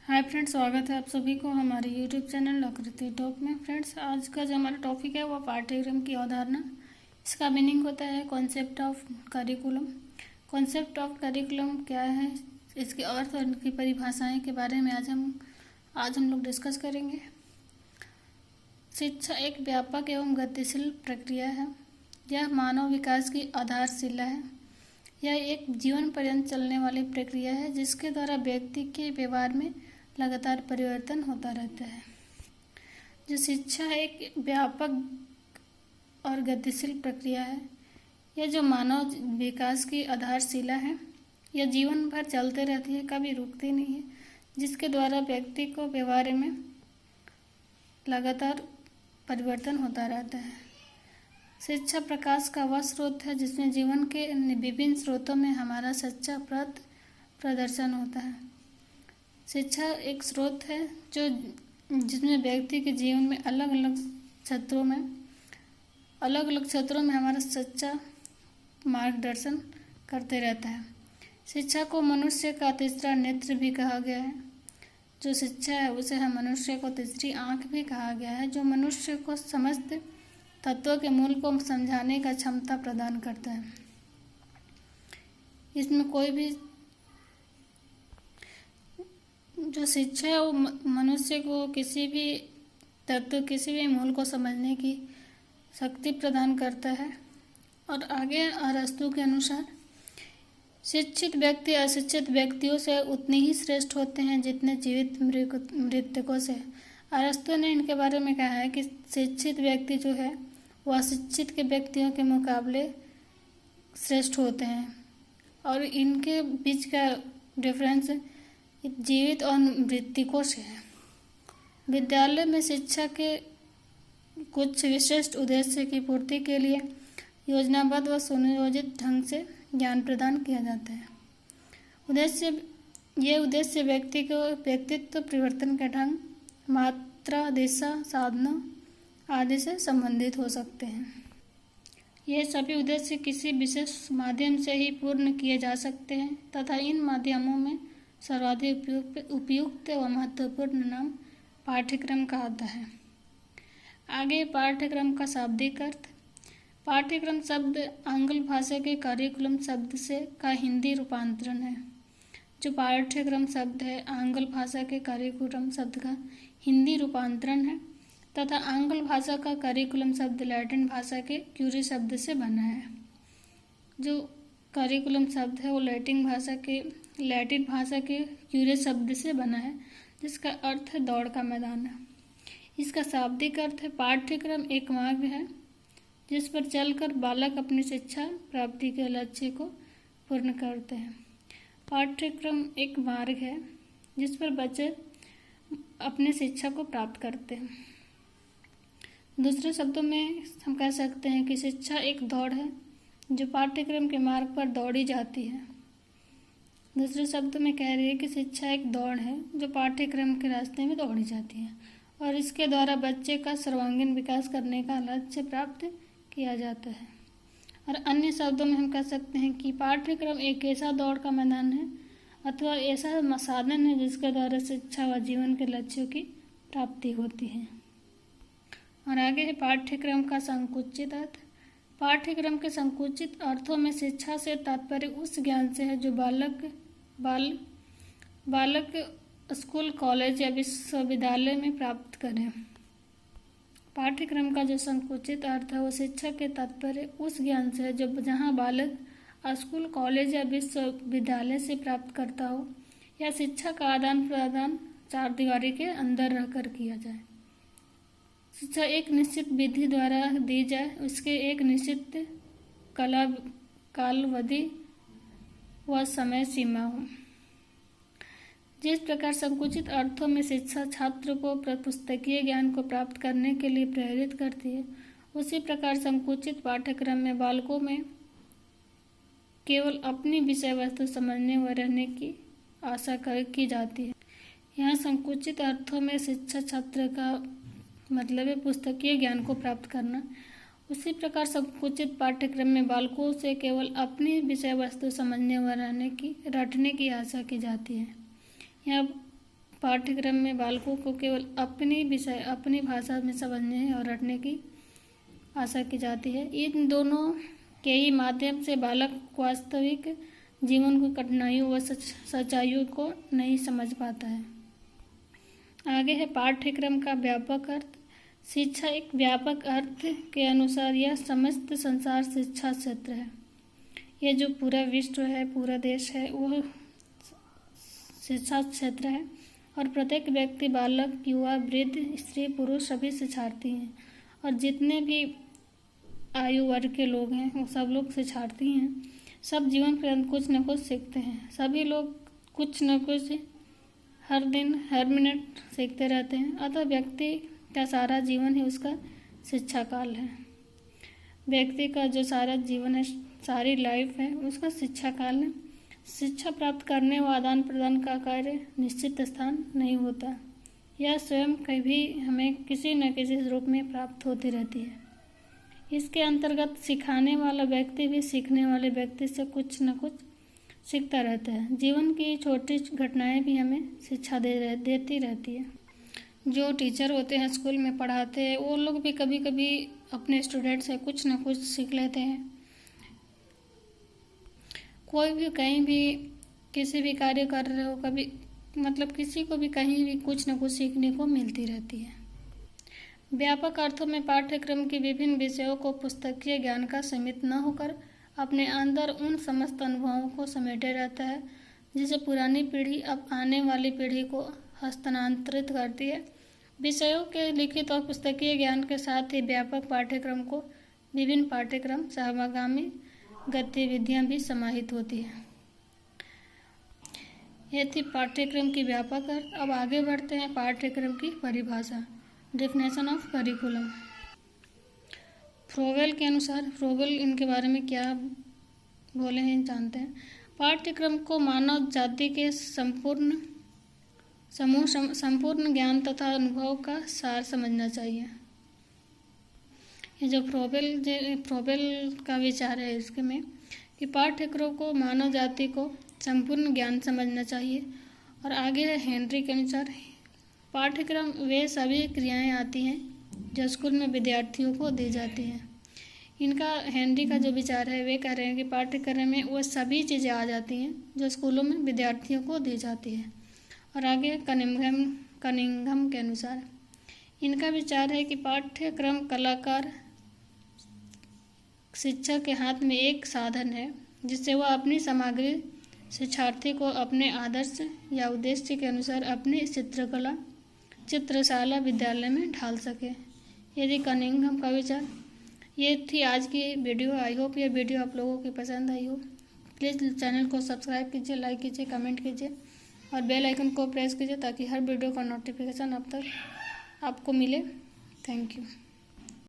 Hi friends, स्वागत है आप सभी को हमारे यूट्यूब चैनल आकृति टॉक में। फ्रेंड्स, आज का जो हमारा टॉपिक है वो पाठ्यक्रम की अवधारणा। इसका मीनिंग होता है concept of curriculum. Concept of curriculum क्या है, इसके अर्थ और इनकी परिभाषाएं के बारे में आज हम लोग डिस्कस करेंगे। शिक्षा एक व्यापक एवं गतिशील प्रक्रिया है। यह मानव विकास की आधारशिला है। यह एक जीवन पर्यंत चलने वाली प्रक्रिया है जिसके द्वारा व्यक्ति के व्यवहार में लगातार परिवर्तन होता रहता है। जो शिक्षा एक व्यापक और गतिशील प्रक्रिया है, यह जो मानव विकास की आधारशिला है, यह जीवन भर चलते रहती है, कभी रुकती नहीं है, जिसके द्वारा व्यक्ति को व्यवहार में लगातार परिवर्तन होता रहता है। शिक्षा प्रकाश का वह स्रोत है जिसमें जीवन के विभिन्न स्रोतों में हमारा सच्चा प्रदर्शन होता है। शिक्षा एक स्रोत है जिसमें व्यक्ति के जीवन में अलग अलग क्षेत्रों में हमारा सच्चा मार्गदर्शन करते रहता है। शिक्षा को मनुष्य का तीसरा नेत्र भी कहा गया है। जो शिक्षा है उसे मनुष्य को तीसरी आंख भी कहा गया है, जो मनुष्य को समस्त तत्वों के मूल को समझाने का क्षमता प्रदान करता है। इसमें कोई भी जो शिक्षा है वो मनुष्य को किसी भी तत्व, किसी भी मूल को समझने की शक्ति प्रदान करता है। और आगे अरस्तु के अनुसार शिक्षित व्यक्ति अशिक्षित व्यक्तियों से उतने ही श्रेष्ठ होते हैं जितने जीवित मृतकों से। अरस्तु ने इनके बारे में कहा है कि शिक्षित व्यक्ति जो है वह अशिक्षित के व्यक्तियों के मुकाबले श्रेष्ठ होते हैं, और इनके बीच का डिफरेंस जीवित और मृतकों से है। विद्यालय में शिक्षा के कुछ विशिष्ट उद्देश्य की पूर्ति के लिए योजनाबद्ध व सुनियोजित ढंग से ज्ञान प्रदान किया जाता है। उद्देश्य व्यक्ति को व्यक्तित्व परिवर्तन का ढंग, मात्रा, दिशा, साधना आदि से संबंधित हो सकते हैं। ये सभी उद्देश्य किसी विशेष माध्यम से ही पूर्ण किए जा सकते हैं तथा इन माध्यमों में सर्वाधिक उपयुक्त व महत्वपूर्ण नाम पाठ्यक्रम का आता है। आगे पाठ्यक्रम का शाब्दिक अर्थ। पाठ्यक्रम शब्द आंग्ल भाषा के करिकुलम शब्द का हिंदी रूपांतरण है। जो पाठ्यक्रम शब्द है आंग्ल भाषा के करिकुलम शब्द का हिंदी रूपांतरण है तथा आंग्ल भाषा का करिकुलम शब्द लैटिन भाषा के क्यूरी शब्द से बना है। जो करिकुलम शब्द है वो लैटिन भाषा के क्यूरी शब्द से बना है, जिसका अर्थ है दौड़ का मैदान है। इसका शाब्दिक अर्थ है पाठ्यक्रम एक मार्ग है जिस पर चलकर बालक अपनी शिक्षा प्राप्ति के लक्ष्य को पूर्ण करते हैं। पाठ्यक्रम एक मार्ग है जिस पर बच्चे अपनी शिक्षा को प्राप्त करते हैं। दूसरे शब्दों में हम कह सकते हैं कि शिक्षा एक दौड़ है जो पाठ्यक्रम के मार्ग पर दौड़ी जाती है। दूसरे शब्दों में कह रही है कि शिक्षा एक दौड़ है जो पाठ्यक्रम के रास्ते में दौड़ी जाती है और इसके द्वारा बच्चे का सर्वांगीण विकास करने का लक्ष्य प्राप्त किया जाता है। और अन्य शब्दों में हम कह सकते हैं कि पाठ्यक्रम एक ऐसा दौड़ का मैदान है अथवा ऐसा साधन है जिसके द्वारा शिक्षा व जीवन के लक्ष्यों की प्राप्ति होती है। और आगे है पाठ्यक्रम का संकुचित अर्थ। पाठ्यक्रम के संकुचित अर्थों में शिक्षा से तात्पर्य उस ज्ञान से है जो बालक स्कूल, कॉलेज या विश्वविद्यालय में प्राप्त करें। पाठ्यक्रम का जो संकुचित अर्थ है वो शिक्षा के तात्पर्य उस ज्ञान से है जहाँ बालक स्कूल, कॉलेज या विश्वविद्यालय से प्राप्त करता हो या शिक्षा का आदान प्रदान चार दीवारी के अंदर रहकर किया जाए। शिक्षा एक निश्चित विधि द्वारा दी जाए, उसके एक निश्चित कालावधि व समय सीमा हो। जिस प्रकार संकुचित अर्थों में शिक्षा छात्र को पुस्तकीय ज्ञान को प्राप्त करने के लिए प्रेरित करती है, उसी प्रकार संकुचित पाठ्यक्रम में बालकों में केवल अपनी विषय वस्तु समझने व रहने की आशा की जाती है। यहाँ संकुचित अर्थों में शिक्षा छात्र का मतलब है पुस्तकीय ज्ञान को प्राप्त करना। उसी प्रकार संकुचित पाठ्यक्रम में बालकों से केवल अपनी विषय वस्तु समझने व रटने की आशा की जाती है। यह पाठ्यक्रम में बालकों को केवल अपनी भाषा में समझने और रटने की आशा की जाती है। इन दोनों के ही माध्यम से बालक वास्तविक जीवन की कठिनाइयों व सच्चाइयों को नहीं समझ पाता है। आगे है पाठ्यक्रम का व्यापक अर्थ। शिक्षा एक व्यापक अर्थ के अनुसार यह समस्त संसार शिक्षा क्षेत्र है। यह जो पूरा विश्व है, पूरा देश है, वह शिक्षा क्षेत्र है और प्रत्येक व्यक्ति, बालक, युवा, वृद्ध, स्त्री, पुरुष सभी शिक्षार्थी हैं और जितने भी आयु वर्ग के लोग हैं वो सब लोग शिक्षार्थी हैं। सब जीवन पर्यंत कुछ न कुछ सीखते हैं। सभी लोग कुछ न कुछ हर दिन हर मिनट सीखते रहते हैं। अतः व्यक्ति का सारा जीवन ही उसका शिक्षा काल है। व्यक्ति का जो सारा जीवन है, सारी लाइफ है, उसका शिक्षा काल है। शिक्षा प्राप्त करने व आदान प्रदान का कार्य निश्चित स्थान नहीं होता। यह स्वयं कभी हमें किसी न किसी रूप में प्राप्त होती रहती है। इसके अंतर्गत सिखाने वाला व्यक्ति भी सीखने वाले व्यक्ति से कुछ न कुछ सीखता रहता है। जीवन की छोटी घटनाएं भी हमें शिक्षा देती रहती है। जो टीचर होते हैं स्कूल में पढ़ाते हैं, वो लोग भी कभी कभी अपने स्टूडेंट से कुछ न कुछ सीख लेते हैं। कोई भी कहीं भी किसी भी कार्य कर रहे हो, कभी किसी को भी कहीं भी कुछ न कुछ सीखने को मिलती रहती है। व्यापक अर्थों में पाठ्यक्रम के विभिन्न विषयों को पुस्तकीय ज्ञान का सीमित न होकर अपने अंदर उन समस्त अनुभवों को समेटे रहता है जिसे पुरानी पीढ़ी अब आने वाली पीढ़ी को हस्तांतरित करती है। विषयों के लिखित और पुस्तकीय ज्ञान के साथ ही व्यापक पाठ्यक्रम को विभिन्न पाठ्यक्रम सहभागामी गतिविधियां भी समाहित होती हैं। यह थी पाठ्यक्रम की व्यापक अर्थ। अब आगे बढ़ते हैं पाठ्यक्रम की परिभाषा, डेफिनेशन ऑफ करिकुलम। फ्रोवेल के अनुसार, फ्रोवेल इनके बारे में क्या बोले हैं जानते हैं। पाठ्यक्रम को मानव जाति के संपूर्ण ज्ञान तथा अनुभव का सार समझना चाहिए। ये जो फ्रोवेल का विचार है इसके में कि पाठ्यक्रम को मानव जाति को संपूर्ण ज्ञान समझना चाहिए। और आगे है हेनरी के अनुसार, पाठ्यक्रम वे सभी क्रियाएं आती हैं जो स्कूल में विद्यार्थियों को दी जाती हैं। हेनरी का जो विचार है वे कह रहे हैं कि पाठ्यक्रम में वो सभी चीज़ें आ जाती हैं जो स्कूलों में विद्यार्थियों को दी जाती है। और आगे कनिंघम के अनुसार इनका विचार है कि पाठ्यक्रम कलाकार शिक्षक के हाथ में एक साधन है जिससे वह अपनी सामग्री शिक्षार्थी को अपने आदर्श या उद्देश्य के अनुसार अपनी चित्रशाला विद्यालय में ढाल सके। यदि कनिंघम का विचार। ये थी आज की वीडियो। आई होप ये वीडियो आप लोगों की पसंद आई हो। प्लीज़ चैनल को सब्सक्राइब कीजिए, लाइक कीजिए, कमेंट कीजिए और बेल आइकन को प्रेस कीजिए ताकि हर वीडियो का नोटिफिकेशन अब तक आपको मिले। Thank you.